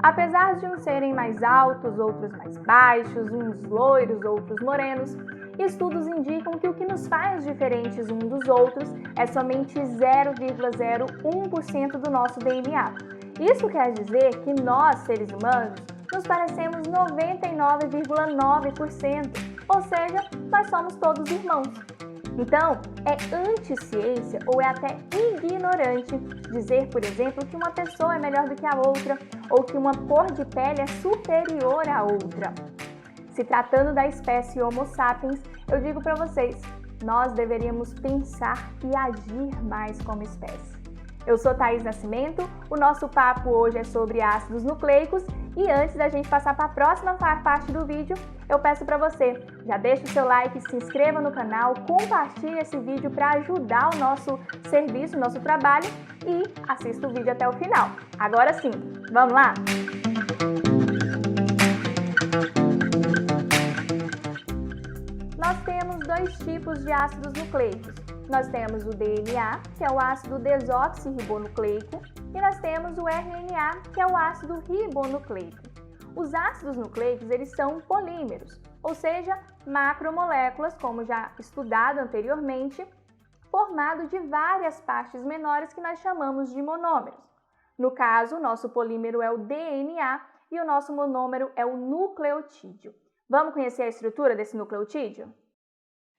Apesar de uns serem mais altos, outros mais baixos, uns loiros, outros morenos, estudos indicam que o que nos faz diferentes uns dos outros é somente 0,01% do nosso DNA. Isso quer dizer que nós, seres humanos, nos parecemos 99,9%, ou seja, nós somos todos irmãos. Então, é anti-ciência ou é até ignorante dizer, por exemplo, que uma pessoa é melhor do que a outra ou que uma cor de pele é superior à outra. Se tratando da espécie Homo sapiens, eu digo para vocês, nós deveríamos pensar e agir mais como espécie. Eu sou Thaís Nascimento, o nosso papo hoje é sobre ácidos nucleicos e antes da gente passar para a próxima parte do vídeo, eu peço para você, já deixa o seu like, se inscreva no canal, compartilhe esse vídeo para ajudar o nosso serviço, o nosso trabalho e assista o vídeo até o final. Agora sim, vamos lá? Nós temos dois tipos de ácidos nucleicos. Nós temos o DNA, que é o ácido desoxirribonucleico, e nós temos o RNA, que é o ácido ribonucleico. Os ácidos nucleicos, eles são polímeros, ou seja, macromoléculas, como já estudado anteriormente, formado de várias partes menores que nós chamamos de monômeros. No caso, o nosso polímero é o DNA e o nosso monômero é o nucleotídeo. Vamos conhecer a estrutura desse nucleotídeo?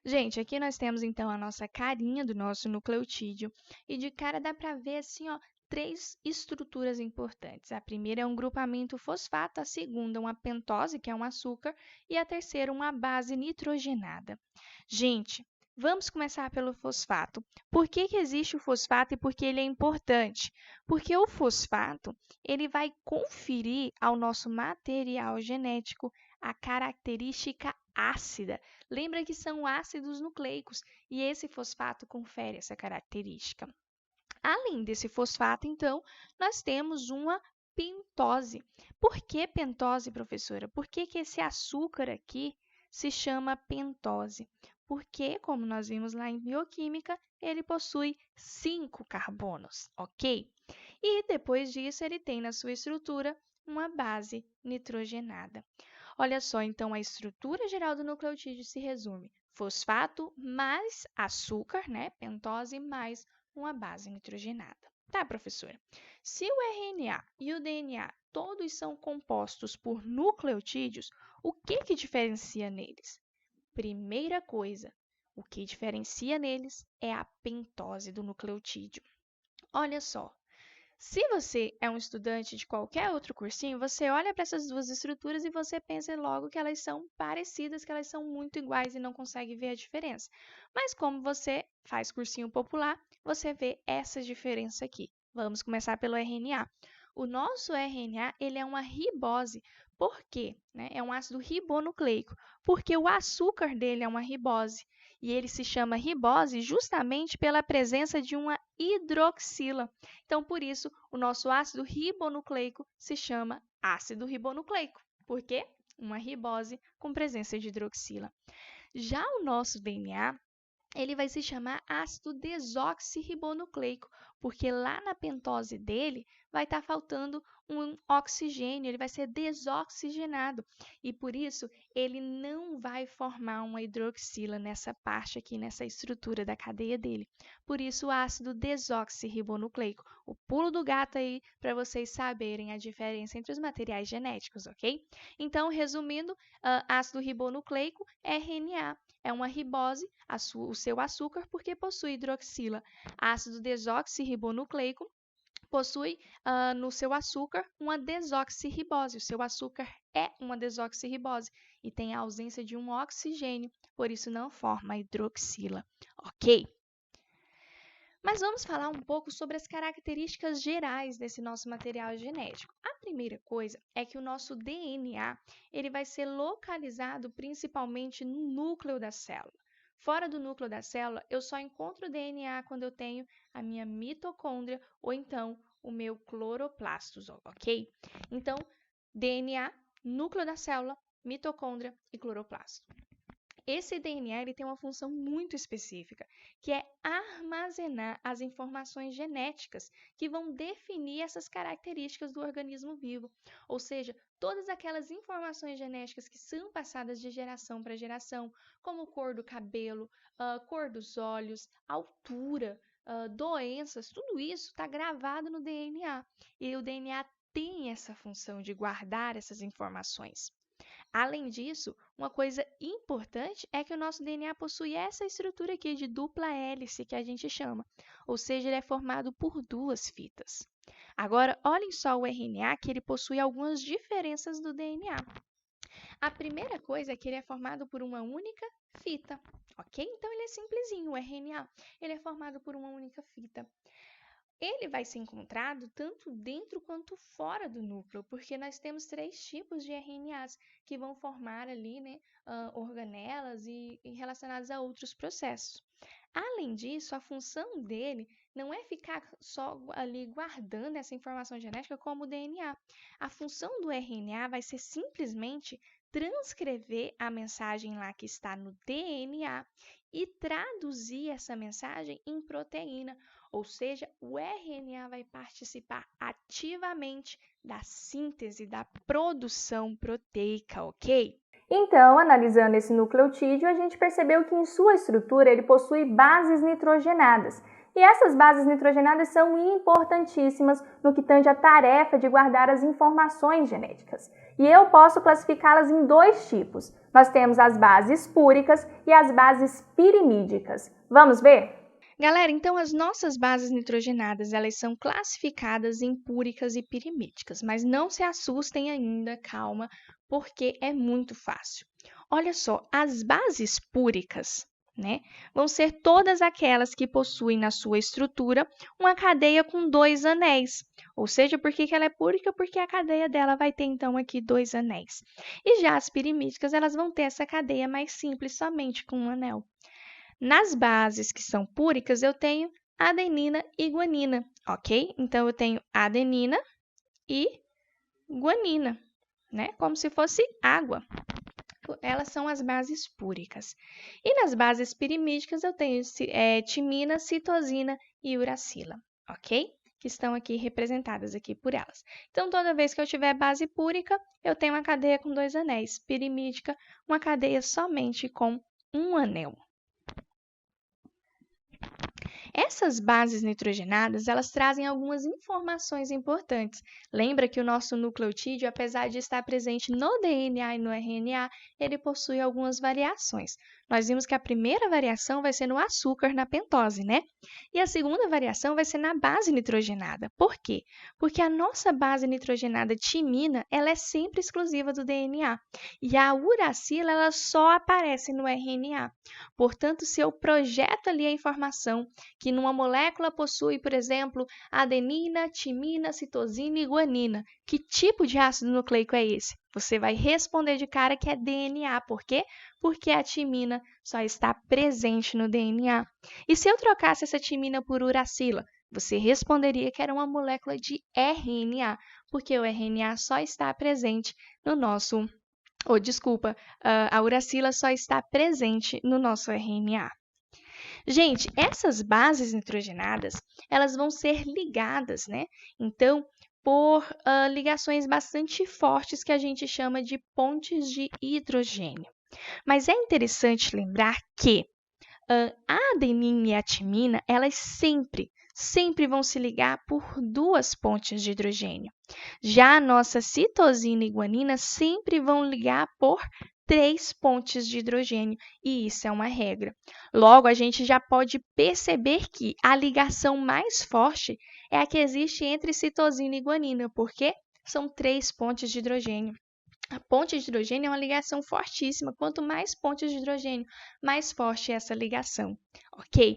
Gente, aqui nós temos então a nossa carinha do nosso nucleotídeo e de cara dá para ver assim, ó, três estruturas importantes. A primeira é um grupamento fosfato, a segunda uma pentose, que é um açúcar, e a terceira uma base nitrogenada. Gente, vamos começar pelo fosfato. Por que existe o fosfato e por que ele é importante? Porque o fosfato, ele vai conferir ao nosso material genético a característica ácida. Lembra que são ácidos nucleicos e esse fosfato confere essa característica. Além desse fosfato, então, nós temos uma pentose. Por que pentose, professora? Por que esse açúcar aqui se chama pentose? Porque, como nós vimos lá em bioquímica, ele possui 5 carbonos, ok? E depois disso, ele tem na sua estrutura uma base nitrogenada. Olha só, então, a estrutura geral do nucleotídeo se resume fosfato mais açúcar, né, pentose, mais uma base nitrogenada. Tá, professora? Se o RNA e o DNA todos são compostos por nucleotídeos, o que diferencia neles? Primeira coisa, o que diferencia neles é a pentose do nucleotídeo. Olha só, se você é um estudante de qualquer outro cursinho, você olha para essas duas estruturas e você pensa logo que elas são parecidas, que elas são muito iguais e não consegue ver a diferença. Mas como você faz cursinho popular, você vê essa diferença aqui. Vamos começar pelo RNA. O nosso RNA, ele é uma ribose. Por quê? É um ácido ribonucleico, porque o açúcar dele é uma ribose. E ele se chama ribose justamente pela presença de uma hidroxila. Então, por isso, o nosso ácido ribonucleico se chama ácido ribonucleico. Por quê? Uma ribose com presença de hidroxila. Já o nosso DNA, ele vai se chamar ácido desoxirribonucleico, porque lá na pentose dele vai estar faltando um oxigênio, ele vai ser desoxigenado e por isso ele não vai formar uma hidroxila nessa parte aqui, nessa estrutura da cadeia dele. Por isso o ácido desoxirribonucleico. O pulo do gato aí para vocês saberem a diferença entre os materiais genéticos, ok? Então, resumindo, ácido ribonucleico, RNA. É uma ribose, o seu açúcar, porque possui hidroxila. Ácido desoxirribonucleico possui no seu açúcar uma desoxirribose. O seu açúcar é uma desoxirribose e tem a ausência de um oxigênio, por isso não forma hidroxila, ok? Mas vamos falar um pouco sobre as características gerais desse nosso material genético. A primeira coisa é que o nosso DNA ele vai ser localizado principalmente no núcleo da célula. Fora do núcleo da célula, eu só encontro o DNA quando eu tenho a minha mitocôndria ou então o meu cloroplasto, ok? Então, DNA, núcleo da célula, mitocôndria e cloroplasto. Esse DNA ele tem uma função muito específica, que é armazenar as informações genéticas que vão definir essas características do organismo vivo. Ou seja, todas aquelas informações genéticas que são passadas de geração para geração, como cor do cabelo, cor dos olhos, altura, doenças, tudo isso está gravado no DNA. E o DNA tem essa função de guardar essas informações. Além disso, uma coisa importante é que o nosso DNA possui essa estrutura aqui de dupla hélice que a gente chama, ou seja, ele é formado por duas fitas. Agora, olhem só o RNA que ele possui algumas diferenças do DNA. A primeira coisa é que ele é formado por uma única fita, ok? Então, ele é simplesinho, o RNA. Ele é formado por uma única fita. Ele vai ser encontrado tanto dentro quanto fora do núcleo, porque nós temos 3 tipos de RNAs que vão formar ali, né, organelas e relacionadas a outros processos. Além disso, a função dele não é ficar só ali guardando essa informação genética como o DNA. A função do RNA vai ser simplesmente transcrever a mensagem lá que está no DNA e traduzir essa mensagem em proteína. Ou seja, o RNA vai participar ativamente da síntese, da produção proteica, ok? Então, analisando esse nucleotídeo, a gente percebeu que em sua estrutura ele possui bases nitrogenadas. E essas bases nitrogenadas são importantíssimas no que tange à tarefa de guardar as informações genéticas. E eu posso classificá-las em 2 tipos. Nós temos as bases púricas e as bases pirimídicas. Vamos ver? Galera, então as nossas bases nitrogenadas, elas são classificadas em púricas e pirimídicas, mas não se assustem ainda, calma, porque é muito fácil. Olha só, as bases púricas, né, vão ser todas aquelas que possuem na sua estrutura uma cadeia com 2 anéis. Ou seja, por que ela é púrica? Porque a cadeia dela vai ter, então, aqui 2 anéis. E já as pirimídicas, elas vão ter essa cadeia mais simples, somente com um anel. Nas bases que são púricas, eu tenho adenina e guanina, ok? Então, eu tenho adenina e guanina, né? Como se fosse água. Elas são as bases púricas. E nas bases pirimídicas, eu tenho timina, citosina e uracila, ok? Que estão aqui representadas aqui por elas. Então, toda vez que eu tiver base púrica, eu tenho uma cadeia com 2 anéis. Pirimídica, uma cadeia somente com um anel. Essas bases nitrogenadas, elas trazem algumas informações importantes. Lembra que o nosso nucleotídeo, apesar de estar presente no DNA e no RNA, ele possui algumas variações. Nós vimos que a primeira variação vai ser no açúcar, na pentose, né? E a segunda variação vai ser na base nitrogenada. Por quê? Porque a nossa base nitrogenada timina, ela é sempre exclusiva do DNA. E a uracila, ela só aparece no RNA. Portanto, se eu projeto ali a informação que numa molécula possui, por exemplo, adenina, timina, citosina e guanina, que tipo de ácido nucleico é esse? Você vai responder de cara que é DNA. Por quê? Porque a timina só está presente no DNA. E se eu trocasse essa timina por uracila? Você responderia que era uma molécula de RNA, porque o RNA só está presente no nosso... a uracila só está presente no nosso RNA. Gente, essas bases nitrogenadas, elas vão ser ligadas, né? Então, por ligações bastante fortes que a gente chama de pontes de hidrogênio. Mas é interessante lembrar que a adenina e a timina, elas sempre vão se ligar por 2 pontes de hidrogênio. Já a nossa citosina e guanina sempre vão ligar por 3 pontes de hidrogênio, e isso é uma regra. Logo, a gente já pode perceber que a ligação mais forte é a que existe entre citosina e guanina, porque são 3 pontes de hidrogênio. A ponte de hidrogênio é uma ligação fortíssima. Quanto mais pontes de hidrogênio, mais forte é essa ligação, ok?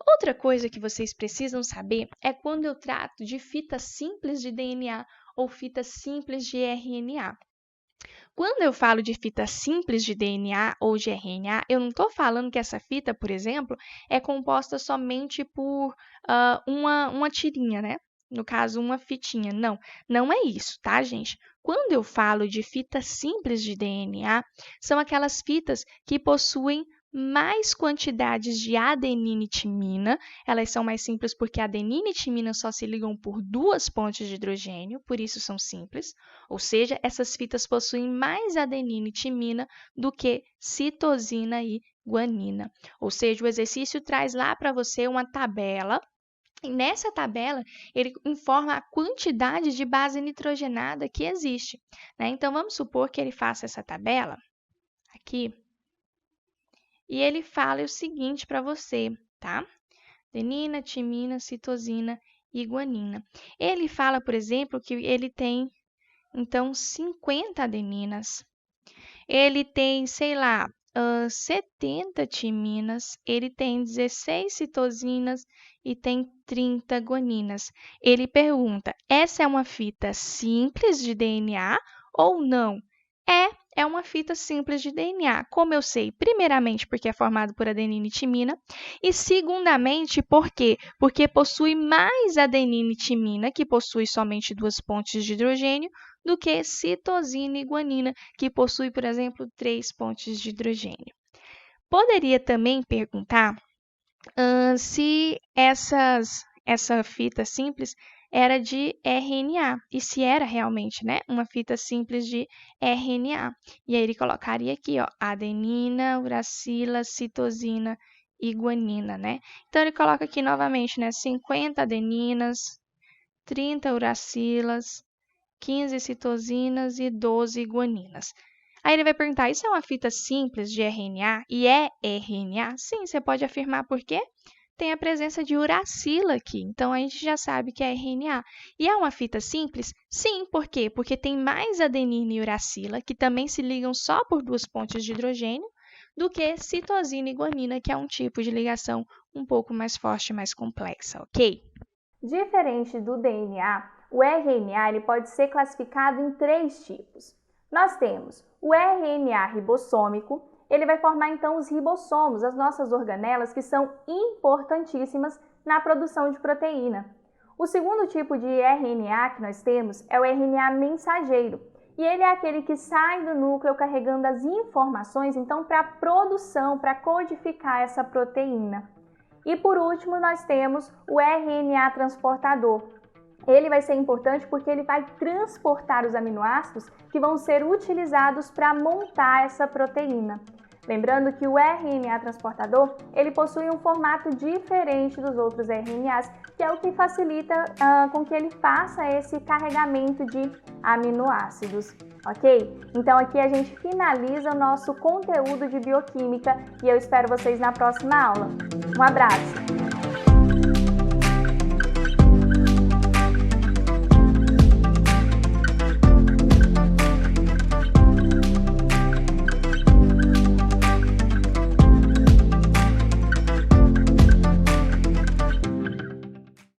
Outra coisa que vocês precisam saber é quando eu trato de fita simples de DNA ou fita simples de RNA. Quando eu falo de fita simples de DNA ou de RNA, eu não estou falando que essa fita, por exemplo, é composta somente por uma tirinha, né? No caso, uma fitinha. Não é isso, tá, gente? Quando eu falo de fita simples de DNA, são aquelas fitas que possuem mais quantidades de adenina e timina. Elas são mais simples porque adenina e timina só se ligam por 2 pontes de hidrogênio, por isso são simples. Ou seja, essas fitas possuem mais adenina e timina do que citosina e guanina. Ou seja, o exercício traz lá para você uma tabela. E nessa tabela, ele informa a quantidade de base nitrogenada que existe, né? Então, vamos supor que ele faça essa tabela aqui. E ele fala o seguinte para você, tá? Adenina, timina, citosina e guanina. Ele fala, por exemplo, que ele tem, então, 50 adeninas. Ele tem, sei lá, 70 timinas. Ele tem 16 citosinas e tem 30 guaninas. Ele pergunta, essa é uma fita simples de DNA ou não? É uma fita simples de DNA. Como eu sei? Primeiramente, porque é formado por adenina e timina. E segundamente, por quê? Porque possui mais adenina e timina, que possui somente 2 pontes de hidrogênio, do que citosina e guanina, que possui, por exemplo, 3 pontes de hidrogênio. Poderia também perguntar se essa fita simples era de RNA, e se era realmente, né, uma fita simples de RNA. E aí ele colocaria aqui, ó, adenina, uracila, citosina e guanina, né? Então ele coloca aqui novamente, né, 50 adeninas, 30 uracilas, 15 citosinas e 12 guaninas. Aí ele vai perguntar, isso é uma fita simples de RNA? E é RNA? Sim, você pode afirmar por quê? Tem a presença de uracila aqui, então a gente já sabe que é RNA. E é uma fita simples? Sim, por quê? Porque tem mais adenina e uracila, que também se ligam só por 2 pontes de hidrogênio, do que citosina e guanina, que é um tipo de ligação um pouco mais forte e mais complexa, ok? Diferente do DNA, o RNA ele pode ser classificado em 3 tipos. Nós temos o RNA ribossômico. Ele vai formar então os ribossomos, as nossas organelas que são importantíssimas na produção de proteína. O segundo tipo de RNA que nós temos é o RNA mensageiro, e ele é aquele que sai do núcleo carregando as informações então para a produção, para codificar essa proteína. E por último nós temos o RNA transportador. Ele vai ser importante porque ele vai transportar os aminoácidos que vão ser utilizados para montar essa proteína. Lembrando que o RNA transportador, ele possui um formato diferente dos outros RNAs, que é o que facilita com que ele faça esse carregamento de aminoácidos, ok? Então aqui a gente finaliza o nosso conteúdo de bioquímica e eu espero vocês na próxima aula. Um abraço!